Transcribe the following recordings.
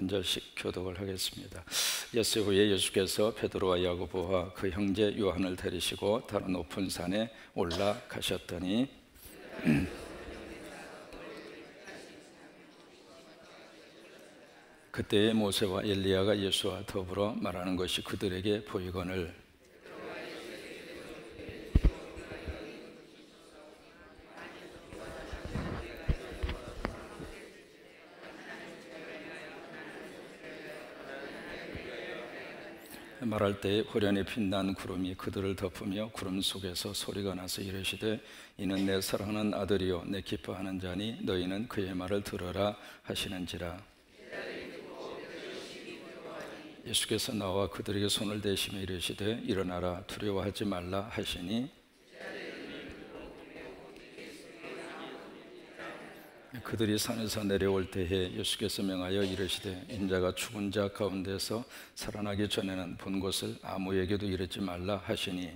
한 절씩 교독을 하겠습니다. 엿새 후에 예수께서 베드로와 야고보와 그 형제 요한을 데리시고 다른 높은 산에 올라가셨더니 그때에 모세와 엘리야가 예수와 더불어 말하는 것이 그들에게 보이거늘 말할 때에 호련히 빛난 구름이 그들을 덮으며 구름 속에서 소리가 나서 이르시되 이는 내 사랑하는 아들이요 내 기뻐하는 자니 너희는 그의 말을 들으라 하시는지라. 예수께서 나와 그들에게 손을 대시며 이르시되 일어나라 두려워하지 말라 하시니 그들이 산에서 내려올 때에 예수께서 명하여 이르시되 인자가 죽은 자 가운데서 살아나기 전에는 본 것을 아무에게도 이르지 말라 하시니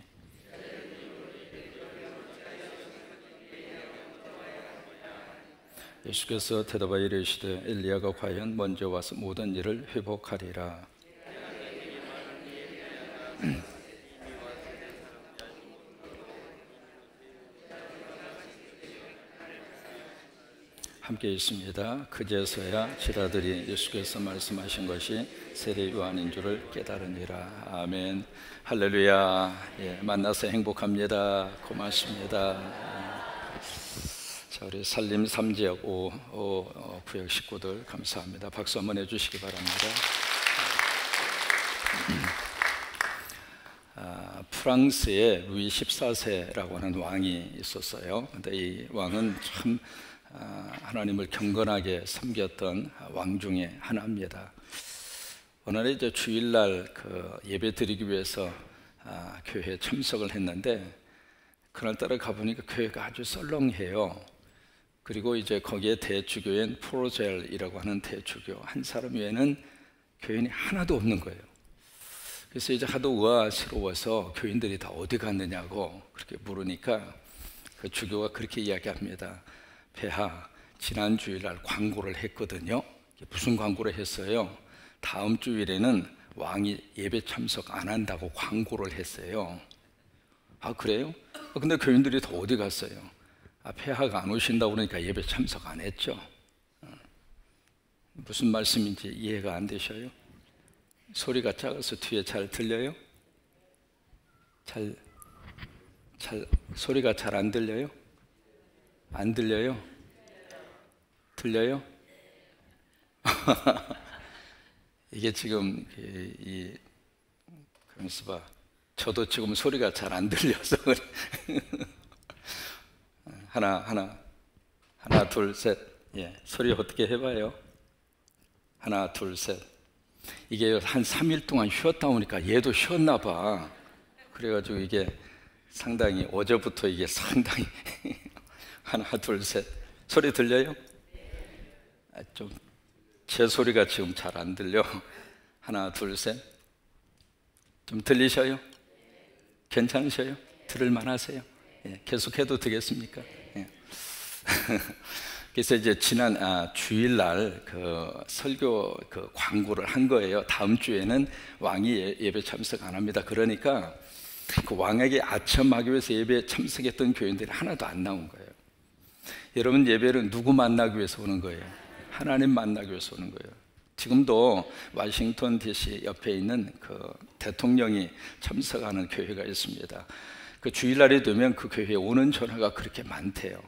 예수께서 대답하여 이르시되 엘리야가 과연 먼저 와서 모든 일을 회복하리라. 함께 있습니다. 그제서야 제자들이 예수께서 말씀하신 것이 세례 요한인 줄을 깨달으니라. 아멘. 할렐루야. 예, 만나서 행복합니다. 고맙습니다. 자, 우리 산림 3지역 5 구역 식구들 감사합니다. 박수 한번 해주시기 바랍니다. 프랑스에 루이 14세라고 하는 왕이 있었어요. 근데 이 왕은 참 하나님을 경건하게 섬겼던 왕 중에 하나입니다. 오늘 이제 주일날 그 예배 드리기 위해서 교회에 참석을 했는데 그날따라 가보니까 교회가 아주 썰렁해요. 그리고 이제 거기에 대주교인 프로젤이라고 하는 대주교 한 사람 외에는 교인이 하나도 없는 거예요. 그래서 이제 하도 의아스러워서 교인들이 다 어디 갔느냐고 그렇게 물으니까 그 주교가 그렇게 이야기합니다. 폐하, 지난 주일날 광고를 했거든요. 무슨 광고를 했어요? 다음 주일에는 왕이 예배 참석 안 한다고 광고를 했어요. 아, 그래요? 근데 교인들이 다 어디 갔어요? 폐하가 안 오신다고 그러니까 예배 참석 안 했죠. 무슨 말씀인지 이해가 안 되셔요? 소리가 작아서 뒤에 잘 들려요? 소리가 잘 안 들려요? 안 들려요? 들려요? 이게 지금 그러면서 봐. 저도 지금 소리가 잘 안 들려서 그래. 하나, 둘, 셋. 예, 소리 어떻게 해봐요? 하나, 둘, 셋. 이게 한 3일 동안 쉬었다 오니까 얘도 쉬었나 봐. 그래가지고 이게 상당히 어제부터 이게 상당히 하나, 둘, 셋. 소리 들려요? 좀 제 소리가 지금 잘 안 들려. 하나, 둘, 셋. 좀 들리셔요? 괜찮으셔요? 들을만 하세요? 예, 계속해도 되겠습니까? 예. 그래서 이제 지난 주일날 그 설교 그 광고를 한 거예요. 다음 주에는 왕이 예배 참석 안 합니다. 그러니까 그 왕에게 아첨하기 위해서 예배에 참석했던 교인들이 하나도 안 나온 거예요. 여러분, 예배를 누구 만나기 위해서 오는 거예요? 하나님 만나기 위해서 오는 거예요. 지금도 워싱턴 DC 옆에 있는 그 대통령이 참석하는 교회가 있습니다. 그 주일날이 되면 그 교회에 오는 전화가 그렇게 많대요.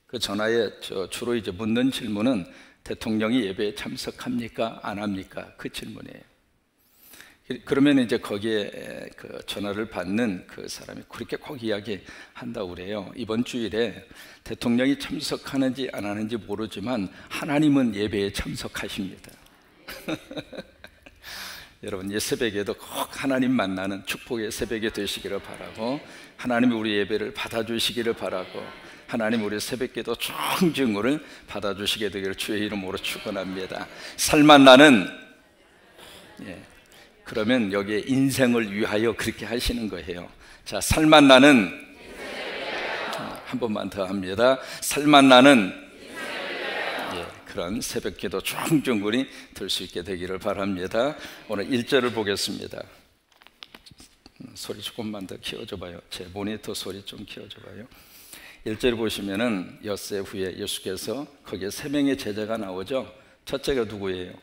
그 전화에 주로 이제 묻는 질문은 대통령이 예배에 참석합니까? 안 합니까? 그 질문이에요. 그러면 이제 거기에 그 전화를 받는 그 사람이 그렇게 꼭 이야기한다고 그래요. 이번 주일에 대통령이 참석하는지 안 하는지 모르지만 하나님은 예배에 참석하십니다. 여러분, 이 새벽에도 꼭 하나님 만나는 축복의 새벽이 되시기를 바라고, 하나님이 우리 예배를 받아주시기를 바라고, 하나님 우리 새벽기도 청중을 받아주시게 되기를 주의 이름으로 축원합니다. 살만 나는 그러면 여기에 인생을 위하여 그렇게 하시는 거예요. 자, 살만 나는 한 번만 더 합니다. 살만 나는 그런 새벽기도 충분히 들 수 있게 되기를 바랍니다. 오늘 1절을 보겠습니다. 소리 조금만 더 키워줘 봐요. 제 모니터 소리 좀 키워줘 봐요. 1절 보시면은 엿새 후에 예수께서 거기에 세 명의 제자가 나오죠. 첫째가 누구예요?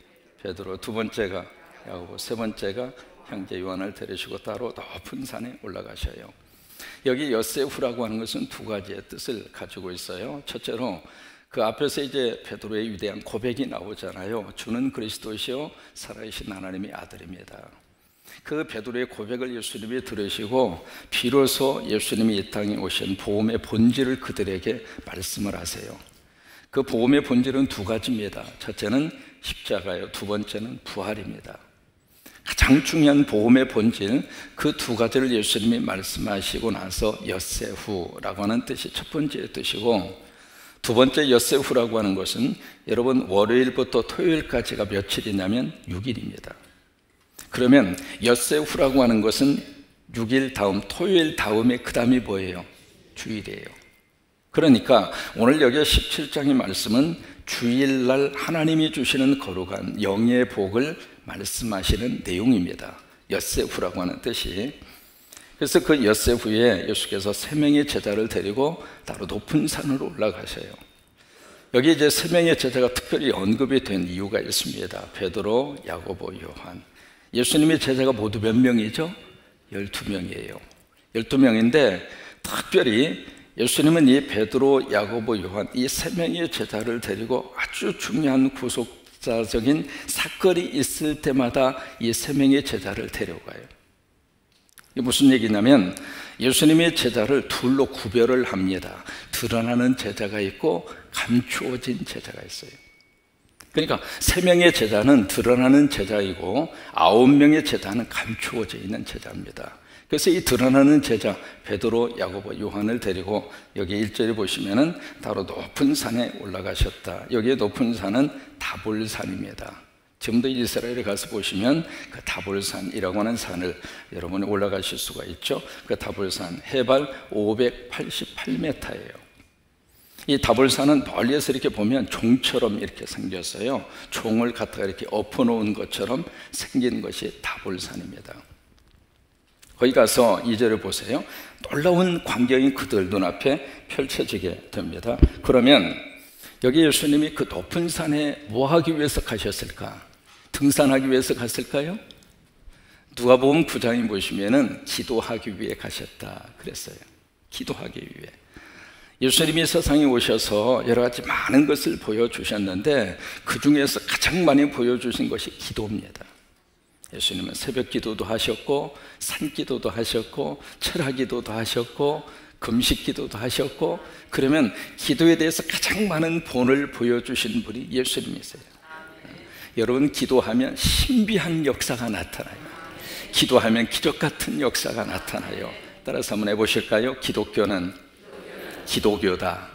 베드로, 두 번째가 야고보, 세 번째가 형제 요한을 데리시고 따로 높은 산에 올라가셔요. 여기 엿새 후라고 하는 것은 두 가지의 뜻을 가지고 있어요. 첫째로 그 앞에서 이제 베드로의 위대한 고백이 나오잖아요. 주는 그리스도시요 살아계신 하나님의 아들입니다. 그 베드로의 고백을 예수님이 들으시고 비로소 예수님이 이 땅에 오신 복음의 본질을 그들에게 말씀을 하세요. 그 복음의 본질은 두 가지입니다. 첫째는 십자가요, 두 번째는 부활입니다. 가장 중요한 복음의 본질, 그 두 가지를 예수님이 말씀하시고 나서 엿새 후라고 하는 뜻이 첫 번째 뜻이고, 두 번째 엿새 후라고 하는 것은 여러분 월요일부터 토요일까지가 며칠이냐면 6일입니다. 그러면 엿새 후라고 하는 것은 6일 다음, 토요일 다음에 그 다음이 뭐예요? 주일이에요. 그러니까 오늘 여기 17장의 말씀은 주일날 하나님이 주시는 거룩한 영의 복을 말씀하시는 내용입니다. 엿새 후라고 하는 뜻이. 그래서 그 엿새 후에 예수께서 세 명의 제자를 데리고 따로 높은 산으로 올라가셔요. 여기 이제 세 명의 제자가 특별히 언급이 된 이유가 있습니다. 베드로, 야고보, 요한. 예수님의 제자가 모두 몇 명이죠? 12명이에요. 12명인데 특별히 예수님은 이 베드로, 야고보, 요한 이 세 명의 제자를 데리고 아주 중요한 구속사적인 사건이 있을 때마다 이 세 명의 제자를 데려가요. 이게 무슨 얘기냐면 예수님의 제자를 둘로 구별을 합니다. 드러나는 제자가 있고 감추어진 제자가 있어요. 그러니까 3명의 제자는 드러나는 제자이고 9명의 제자는 감추어져 있는 제자입니다. 그래서 이 드러나는 제자 베드로, 야고보, 요한을 데리고 여기 1절에 보시면은 따로 높은 산에 올라가셨다. 여기에 높은 산은 다볼산입니다. 지금도 이스라엘에 가서 보시면 그 다볼산이라고 하는 산을 여러분이 올라가실 수가 있죠. 그 다볼산 해발 588m예요. 이 다볼산은 멀리에서 이렇게 보면 종처럼 이렇게 생겼어요. 종을 갖다가 이렇게 엎어놓은 것처럼 생긴 것이 다볼산입니다. 거기 가서 2절을 보세요. 놀라운 광경이 그들 눈앞에 펼쳐지게 됩니다. 그러면 여기 예수님이 그 높은 산에 뭐 하기 위해서 가셨을까? 등산하기 위해서 갔을까요? 누가복음 9장에 보시면은 기도하기 위해 가셨다 그랬어요. 기도하기 위해. 예수님이 세상에 오셔서 여러 가지 많은 것을 보여주셨는데 그 중에서 가장 많이 보여주신 것이 기도입니다. 예수님은 새벽 기도도 하셨고 산기도도 하셨고 철학기도도 하셨고 금식 기도도 하셨고, 그러면 기도에 대해서 가장 많은 본을 보여주신 분이 예수님이세요. 여러분 기도하면 신비한 역사가 나타나요. 기도하면 기적 같은 역사가 나타나요. 따라서 한번 해보실까요? 기독교는 기도교다.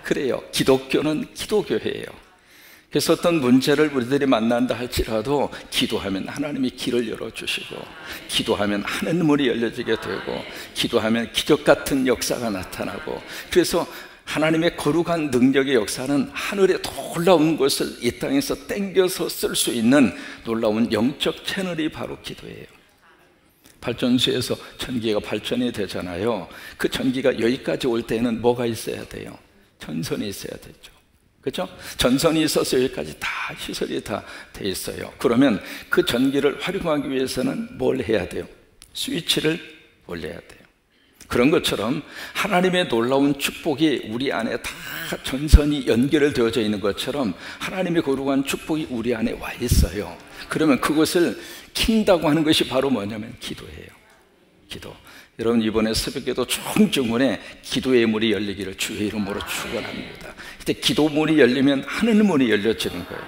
그래요. 기독교는 기도교회예요. 그래서 어떤 문제를 우리들이 만난다 할지라도 기도하면 하나님이 길을 열어주시고, 기도하면 하늘 문이 열려지게 되고, 기도하면 기적 같은 역사가 나타나고, 그래서 하나님의 거룩한 능력의 역사는 하늘의 놀라운 것을 이 땅에서 땡겨서 쓸 수 있는 놀라운 영적 채널이 바로 기도예요. 발전소에서 전기가 발전이 되잖아요. 그 전기가 여기까지 올 때는 뭐가 있어야 돼요? 전선이 있어야 되죠. 그렇죠? 전선이 있어서 여기까지 다 시설이 다 돼 있어요. 그러면 그 전기를 활용하기 위해서는 뭘 해야 돼요? 스위치를 올려야 돼요. 그런 것처럼 하나님의 놀라운 축복이 우리 안에 다 전선이 연결되어져 있는 것처럼 하나님의 거룩한 축복이 우리 안에 와 있어요. 그러면 그것을 킨다고 하는 것이 바로 뭐냐면 기도예요. 기도. 여러분 이번에 새벽에도 총중원에 기도의 문이 열리기를 주의 이름으로 축원합니다. 이때 기도 문이 열리면 하늘 문이 열려지는 거예요.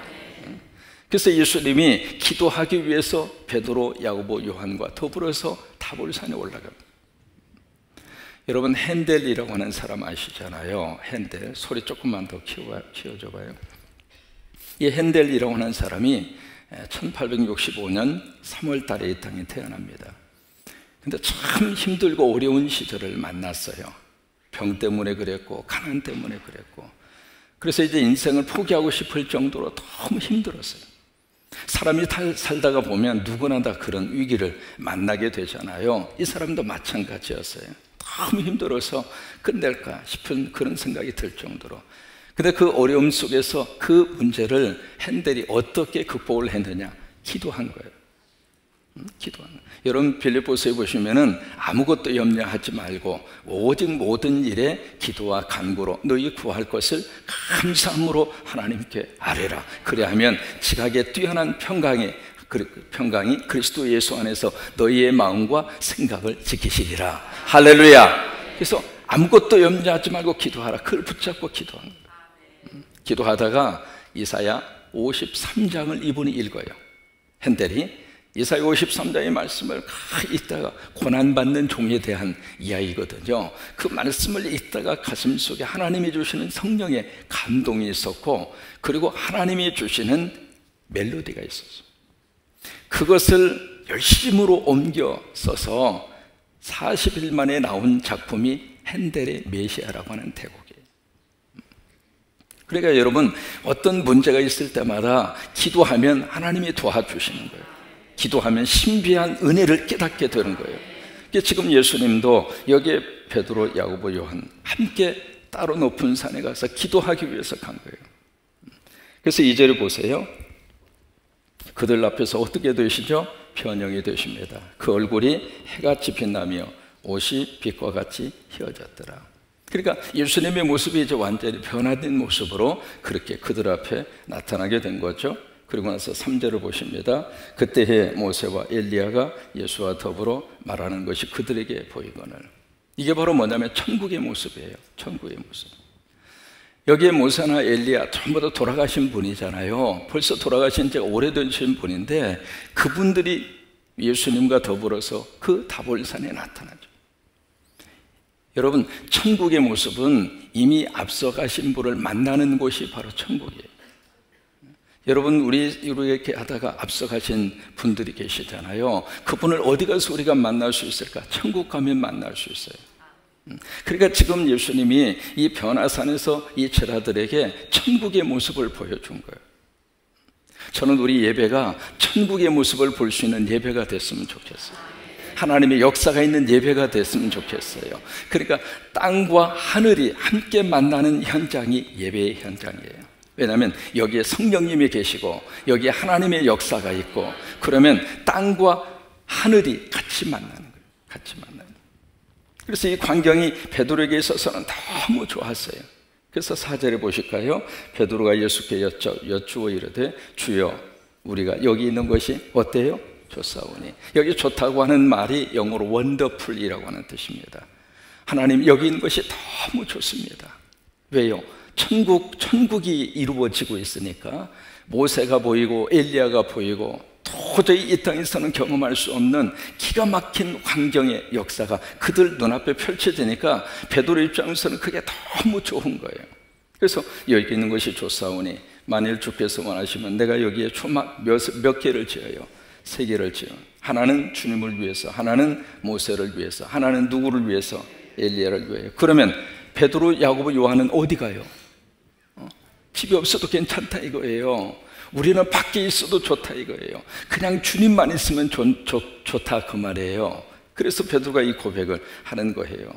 그래서 예수님이 기도하기 위해서 베드로, 야고보, 요한과 더불어서 다볼산에 올라갑니다. 여러분 핸델이라고 하는 사람 아시잖아요. 핸델. 소리 조금만 더 키워줘 봐요. 이 핸델이라고 하는 사람이 1865년 3월 달에 이 땅에 태어납니다. 근데 참 힘들고 어려운 시절을 만났어요. 병 때문에 그랬고 가난 때문에 그랬고, 그래서 이제 인생을 포기하고 싶을 정도로 너무 힘들었어요. 사람이 살다가 보면 누구나 다 그런 위기를 만나게 되잖아요. 이 사람도 마찬가지였어요. 너무 힘들어서 끝낼까 싶은 그런 생각이 들 정도로. 근데 그 어려움 속에서 그 문제를 핸델이 어떻게 극복을 했느냐? 기도한 거예요. 기도하는 거예요. 여러분 빌립보서에 보시면은 아무것도 염려하지 말고 오직 모든 일에 기도와 간구로 너희 구할 것을 감사함으로 하나님께 아뢰라. 그리하면 지각에 뛰어난 평강이 그리스도 예수 안에서 너희의 마음과 생각을 지키시리라. 할렐루야. 그래서 아무것도 염려하지 말고 기도하라. 그걸 붙잡고 기도하는 거예요. 기도하다가 이사야 53장을 이분이 읽어요. 핸델이 이사야 53장의 말씀을 읽다가 고난받는 종에 대한 이야기거든요. 그 말씀을 읽다가 가슴 속에 하나님이 주시는 성령의 감동이 있었고, 그리고 하나님이 주시는 멜로디가 있었어요. 그것을 열심으로 옮겨 써서 40일 만에 나온 작품이 핸델의 메시아라고 하는 대곡이에요. 그러니까 여러분, 어떤 문제가 있을 때마다 기도하면 하나님이 도와주시는 거예요. 기도하면 신비한 은혜를 깨닫게 되는 거예요. 지금 예수님도 여기에 베드로, 야고보, 요한 함께 따로 높은 산에 가서 기도하기 위해서 간 거예요. 그래서 2절을 보세요. 그들 앞에서 어떻게 되시죠? 변형이 되십니다. 그 얼굴이 해같이 빛나며 옷이 빛과 같이 휘어졌더라. 그러니까 예수님의 모습이 이제 완전히 변화된 모습으로 그렇게 그들 앞에 나타나게 된 거죠. 그리고 나서 3절을 보십니다. 그때에 모세와 엘리야가 예수와 더불어 말하는 것이 그들에게 보이거늘. 이게 바로 뭐냐면 천국의 모습이에요. 천국의 모습. 여기에 모세나 엘리야 전부 다 돌아가신 분이잖아요. 벌써 돌아가신 지 오래되신 분인데 그분들이 예수님과 더불어서 그 다볼산에 나타나죠. 여러분, 천국의 모습은 이미 앞서가신 분을 만나는 곳이 바로 천국이에요. 여러분, 우리 이렇게 하다가 앞서가신 분들이 계시잖아요. 그분을 어디 가서 우리가 만날 수 있을까? 천국 가면 만날 수 있어요. 그러니까 지금 예수님이 이 변화산에서 이 제자들에게 천국의 모습을 보여준 거예요. 저는 우리 예배가 천국의 모습을 볼 수 있는 예배가 됐으면 좋겠어요. 하나님의 역사가 있는 예배가 됐으면 좋겠어요. 그러니까 땅과 하늘이 함께 만나는 현장이 예배의 현장이에요. 왜냐하면 여기에 성령님이 계시고 여기에 하나님의 역사가 있고, 그러면 땅과 하늘이 같이 만나는 거예요. 같이 만나는 거예요. 그래서 이 광경이 베드로에게 있어서는 너무 좋았어요. 그래서 4절에 보실까요? 베드로가 예수께 여쭈어 이르되 주여, 우리가 여기 있는 것이 어때요? 좋사오니. 여기 좋다고 하는 말이 영어로 원더풀이라고 하는 뜻입니다. 하나님, 여기 있는 것이 너무 좋습니다. 왜요? 천국이 이루어지고 있으니까. 모세가 보이고 엘리야가 보이고 도저히 이 땅에서는 경험할 수 없는 기가 막힌 환경의 역사가 그들 눈앞에 펼쳐지니까 베드로 입장에서는 그게 너무 좋은 거예요. 그래서 여기 있는 것이 좋사오니 만일 주께서 원하시면 내가 여기에 초막 몇 개를 지어요. 3개를 지어. 하나는 주님을 위해서, 하나는 모세를 위해서, 하나는 누구를 위해서? 엘리야를 위해서. 그러면 베드로, 야고보, 요한은 어디 가요? 집이 없어도 괜찮다 이거예요. 우리는 밖에 있어도 좋다 이거예요. 그냥 주님만 있으면 좋다 그 말이에요. 그래서 베드로가 이 고백을 하는 거예요.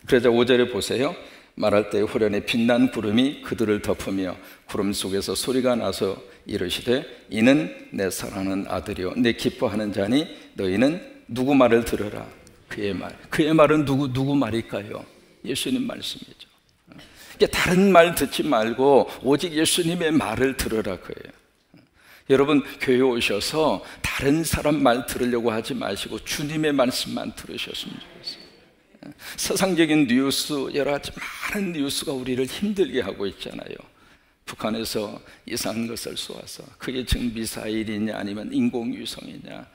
그러자 5절에 보세요. 말할 때 후련의 빛난 구름이 그들을 덮으며 구름 속에서 소리가 나서 이르시되 이는 내 사랑하는 아들이요 내 기뻐하는 자니 너희는 누구 말을 들으라. 그의 말. 그의 말은 누구 말일까요? 예수님 말씀이죠. 다른 말 듣지 말고 오직 예수님의 말을 들으라 그예요. 여러분, 교회 오셔서 다른 사람 말 들으려고 하지 마시고 주님의 말씀만 들으셨으면 좋겠어요. 세상적인 뉴스, 여러 가지 많은 뉴스가 우리를 힘들게 하고 있잖아요. 북한에서 이상한 것을 쏘아서 그게 지금 미사일이냐 아니면 인공위성이냐,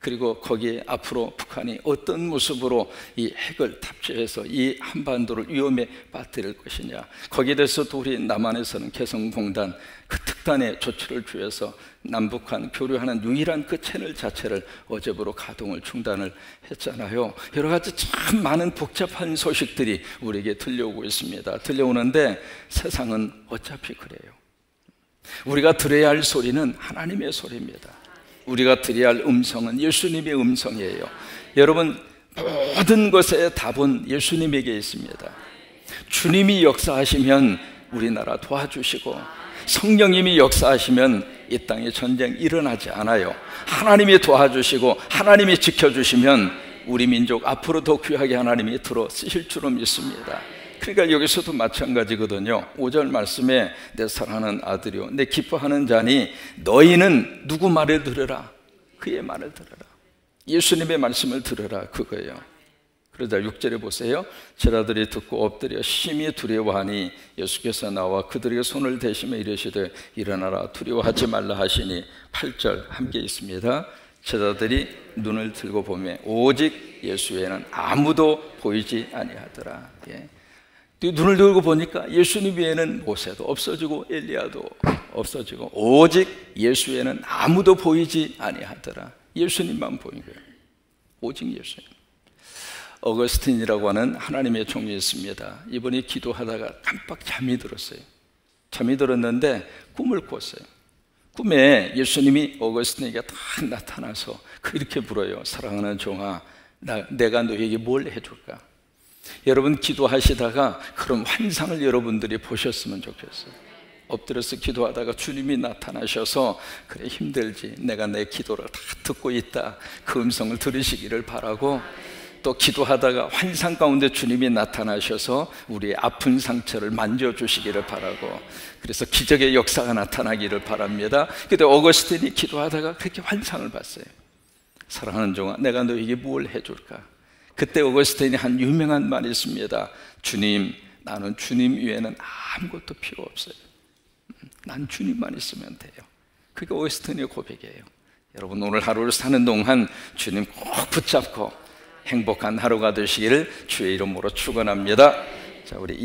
그리고 거기에 앞으로 북한이 어떤 모습으로 이 핵을 탑재해서 이 한반도를 위험에 빠뜨릴 것이냐, 거기에 대해서도 우리 남한에서는 개성공단 그 특단의 조치를 취해서 남북한 교류하는 유일한 그 채널 자체를 어제부로 가동을 중단을 했잖아요. 여러 가지 참 많은 복잡한 소식들이 우리에게 들려오고 있습니다. 들려오는데 세상은 어차피 그래요. 우리가 들어야 할 소리는 하나님의 소리입니다. 우리가 들어야 할 음성은 예수님의 음성이에요. 여러분, 모든 것의 답은 예수님에게 있습니다. 주님이 역사하시면 우리나라 도와주시고, 성령님이 역사하시면 이 땅에 전쟁 일어나지 않아요. 하나님이 도와주시고 하나님이 지켜주시면 우리 민족 앞으로 더 귀하게 하나님이 들어 쓰실 줄로 믿습니다. 그러니까 여기서도 마찬가지거든요. 5절 말씀에 내 사랑하는 아들이요 내 기뻐하는 자니 너희는 누구 말을 들으라? 그의 말을 들으라. 예수님의 말씀을 들으라, 그거예요. 그러자 6절에 보세요. 제자들이 듣고 엎드려 심히 두려워하니 예수께서 나와 그들에게 손을 대시며 이르시되 일어나라 두려워하지 말라 하시니 8절 함께 있습니다. 제자들이 눈을 들고 보매 오직 예수 외에는 아무도 보이지 아니하더라. 예. 눈을 들고 보니까 예수님 외에는 모세도 없어지고 엘리야도 없어지고 오직 예수 외에는 아무도 보이지 아니하더라. 예수님만 보인 거예요. 오직 예수님. 어거스틴이라고 하는 하나님의 종이 있습니다. 이분이 기도하다가 깜빡 잠이 들었어요. 잠이 들었는데 꿈을 꿨어요. 꿈에 예수님이 어거스틴에게 딱 나타나서 이렇게 물어요. 사랑하는 종아, 내가 너에게 뭘 해줄까? 여러분, 기도하시다가 그런 환상을 여러분들이 보셨으면 좋겠어요. 엎드려서 기도하다가 주님이 나타나셔서 그래 힘들지, 내가 내 기도를 다 듣고 있다, 그 음성을 들으시기를 바라고, 또 기도하다가 환상 가운데 주님이 나타나셔서 우리의 아픈 상처를 만져주시기를 바라고, 그래서 기적의 역사가 나타나기를 바랍니다. 그런데 어거스틴이 기도하다가 그렇게 환상을 봤어요. 사랑하는 종아, 내가 너에게 뭘 해줄까? 그때 어거스틴이 한 유명한 말이 있습니다. 주님, 나는 주님 외에는 아무것도 필요 없어요. 난 주님만 있으면 돼요. 그게 어거스틴의 고백이에요. 여러분, 오늘 하루를 사는 동안 주님 꼭 붙잡고 행복한 하루가 되시기를 주의 이름으로 축원합니다. 자, 우리